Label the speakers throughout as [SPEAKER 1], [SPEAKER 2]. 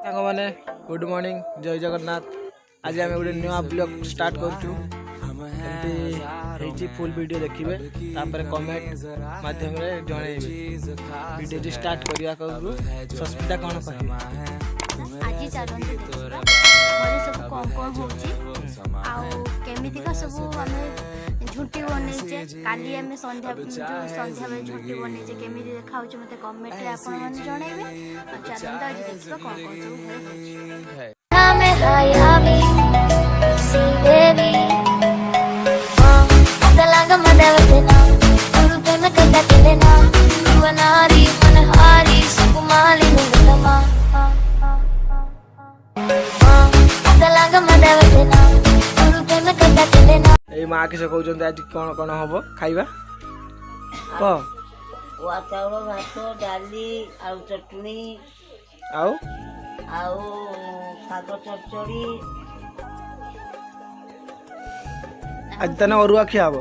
[SPEAKER 1] सांग मैंने good morning जय जगन्नाथ। आज आम गोटे नुआ ब्लॉग स्टार्ट करूँ फुल वीडियो देखिए तापर कमेंट माध्यम जनइबे वीडियो स्टार्ट करने करूँ सस्मिता कौन कह
[SPEAKER 2] आज चलते घरे सब कौन कौन होमिका सब आम झुंटी बनईचे काली आम संध्या बेले झुंटी बनईचे केमी देखा मत कमेंट आप जनइबे चलते आज देखा कौन
[SPEAKER 1] ए माँ किस कहते आज कौन कौन हम खाइबा कह
[SPEAKER 3] चाउल भात डाली आउ चटनी
[SPEAKER 1] आउ
[SPEAKER 3] आउ शाग चचड़ी
[SPEAKER 1] आज तने अरुआ खिया हम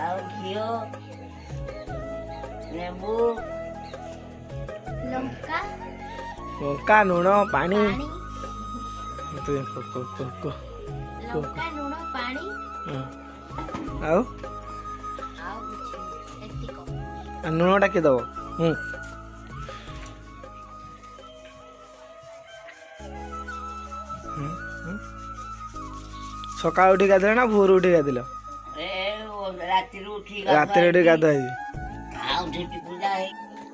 [SPEAKER 3] आउ घिओ नेबू
[SPEAKER 2] लंका
[SPEAKER 1] लंका लुण पानी
[SPEAKER 2] लंका लुण पानी
[SPEAKER 1] आउ लुणटा किए दब सकाल उठी गाधल ना भोर उठी गाधिल रात गाधा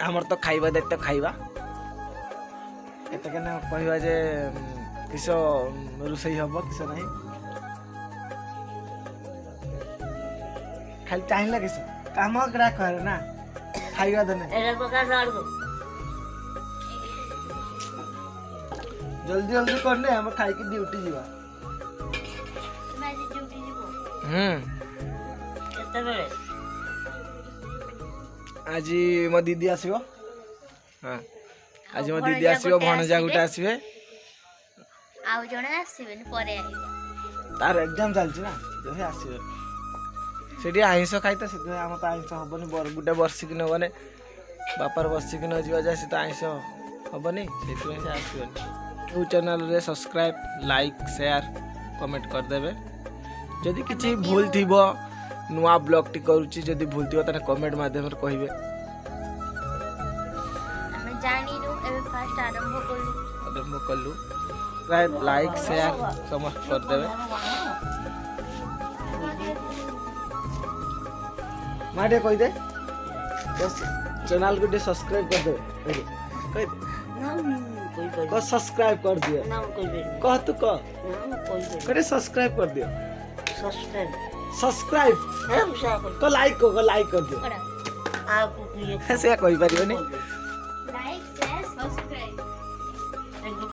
[SPEAKER 1] आमर तो खाइबा दायित्व खाइबा एत कहवा जे किस रोषई हम किस ना खाली चाहिए किस काम करा कर ना खाइबा देने जल्दी जल्दी करने हम खाई की ड्यूटी जीवा आज मो दीदी आसो हाँ आज मो दीदी आसो भणजा गोटे आसबे
[SPEAKER 2] आउ जणे आसीबेन परे आइबा
[SPEAKER 1] तार एग्जाम चलछि ना जे आसीबे सेठी आइंस खाइ त से हम त आइंस हबनी गोटे वर्ष कि नबने बापार वर्ष कि न जीवा जाय से त आइंस हबनी सेति से आसीबे यू चैनल रे सब्सक्राइब लाइक शेयर कमेंट कर देबे जदि किछि भूल थिबो नुआ ब्लॉग टी करूछि जदि भूल थिबो तने कमेंट माध्यम रे कहिबे
[SPEAKER 2] हमें जानिनु एबे फास्ट आरंभ
[SPEAKER 1] कलु लाइक शेयर समस्त कर देबे माटे कहि दे बस चैनल को सब्सक्राइब कर दे कहि दे को सब्सक्राइब कर दियो कह तू कह करे सब्सक्राइब कर दियो सब्सक्राइब को लाइक कर दियो
[SPEAKER 3] आप
[SPEAKER 1] से कहि परिबो नहीं